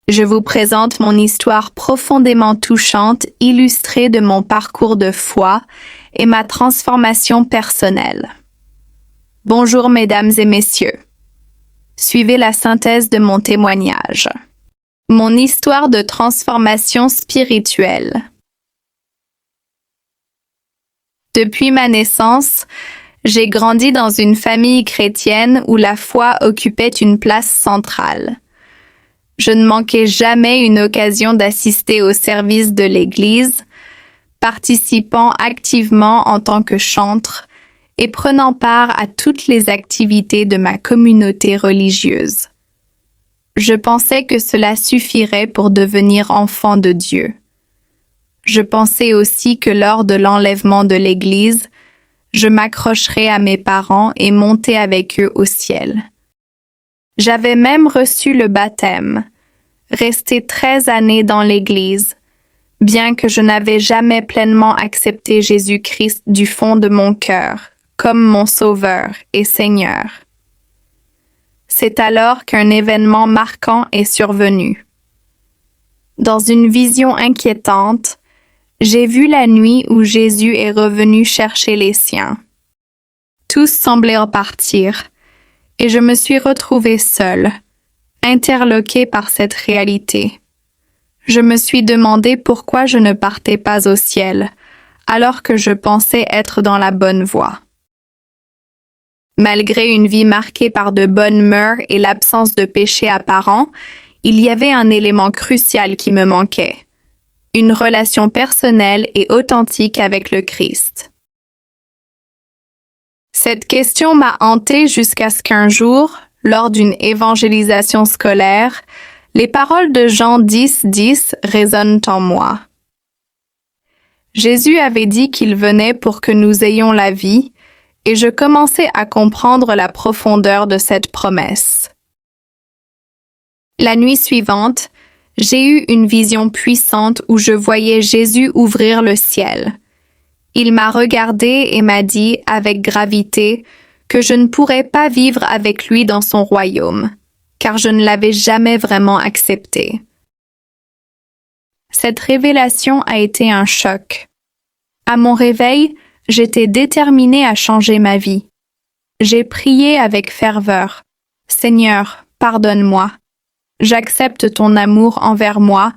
Je vous présente mon histoire profondément touchante, illustrée de mon parcours de foi et ma transformation personnelle. Bonjour mesdames et messieurs. Suivez la synthèse de mon témoignage. Mon histoire de transformation spirituelle. Depuis ma naissance, j'ai grandi dans une famille chrétienne où la foi occupait une place centrale. Je ne manquais jamais une occasion d'assister au service de l'Église, participant activement en tant que chantre et prenant part à toutes les activités de ma communauté religieuse. Je pensais que cela suffirait pour devenir enfant de Dieu. Je pensais aussi que lors de l'enlèvement de l'Église, je m'accrocherais à mes parents et montais avec eux au ciel. J'avais même reçu le baptême, resté 13 années dans l'Église, bien que je n'avais jamais pleinement accepté Jésus-Christ du fond de mon cœur, comme mon Sauveur et Seigneur. C'est alors qu'un événement marquant est survenu. Dans une vision inquiétante, j'ai vu la nuit où Jésus est revenu chercher les siens. Tous semblaient repartir, et je me suis retrouvée seule, interloquée par cette réalité. Je me suis demandé pourquoi je ne partais pas au ciel, alors que je pensais être dans la bonne voie. Malgré une vie marquée par de bonnes mœurs et l'absence de péché apparent, il y avait un élément crucial qui me manquait: une relation personnelle et authentique avec le Christ. Cette question m'a hantée jusqu'à ce qu'un jour, lors d'une évangélisation scolaire, les paroles de Jean 10:10 résonnent en moi. Jésus avait dit qu'il venait pour que nous ayons la vie, et je commençais à comprendre la profondeur de cette promesse. La nuit suivante, j'ai eu une vision puissante où je voyais Jésus ouvrir le ciel. Il m'a regardé et m'a dit avec gravité que je ne pourrais pas vivre avec lui dans son royaume, car je ne l'avais jamais vraiment accepté. Cette révélation a été un choc. À mon réveil, j'étais déterminée à changer ma vie. J'ai prié avec ferveur: « Seigneur, pardonne-moi. J'accepte ton amour envers moi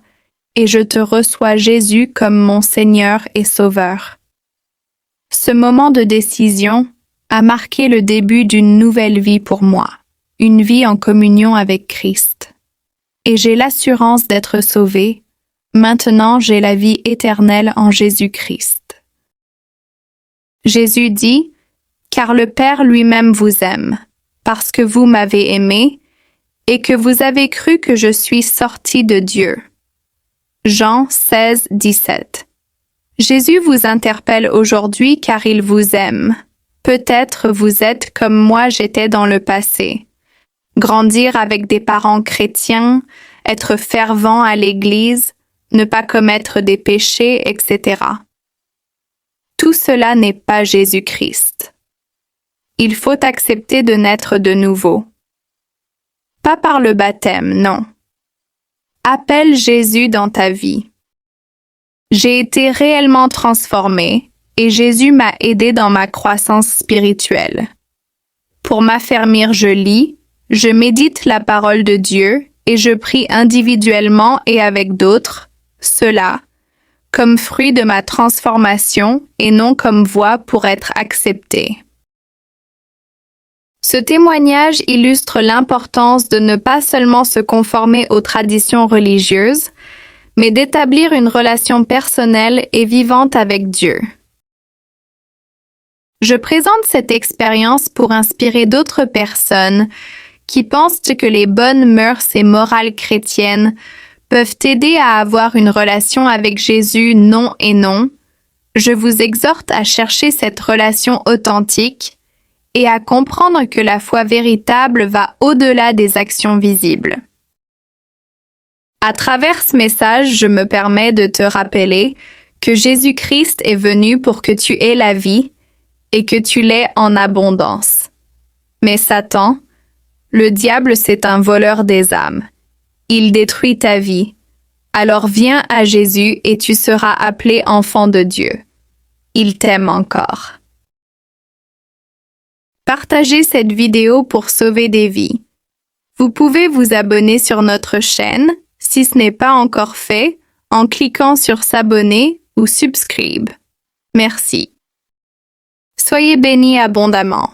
et je te reçois Jésus comme mon Seigneur et Sauveur. » Ce moment de décision a marqué le début d'une nouvelle vie pour moi, une vie en communion avec Christ. Et j'ai l'assurance d'être sauvée. Maintenant, j'ai la vie éternelle en Jésus-Christ. Jésus dit: « Car le Père lui-même vous aime, parce que vous m'avez aimé, et que vous avez cru que je suis sorti de Dieu. » Jean 16:17. Jésus vous interpelle aujourd'hui car il vous aime. Peut-être vous êtes comme moi j'étais dans le passé. Grandir avec des parents chrétiens, être fervent à l'Église, ne pas commettre des péchés, etc. Tout cela n'est pas Jésus-Christ. Il faut accepter de naître de nouveau. Pas par le baptême, non. Appelle Jésus dans ta vie. J'ai été réellement transformée et Jésus m'a aidée dans ma croissance spirituelle. Pour m'affermir, je lis, je médite la parole de Dieu et je prie individuellement et avec d'autres, cela, comme fruit de ma transformation et non comme voie pour être acceptée. Ce témoignage illustre l'importance de ne pas seulement se conformer aux traditions religieuses, mais d'établir une relation personnelle et vivante avec Dieu. Je présente cette expérience pour inspirer d'autres personnes qui pensent que les bonnes mœurs et morales chrétiennes peuvent aider à avoir une relation avec Jésus non et non. Je vous exhorte à chercher cette relation authentique et à comprendre que la foi véritable va au-delà des actions visibles. À travers ce message, je me permets de te rappeler que Jésus-Christ est venu pour que tu aies la vie et que tu l'aies en abondance. Mais Satan, le diable, c'est un voleur des âmes. il détruit ta vie. Alors viens à Jésus et tu seras appelé enfant de Dieu. Il t'aime encore. Partagez cette vidéo pour sauver des vies. Vous pouvez vous abonner sur notre chaîne, si ce n'est pas encore fait, en cliquant sur s'abonner ou subscribe. Merci. Soyez bénis abondamment.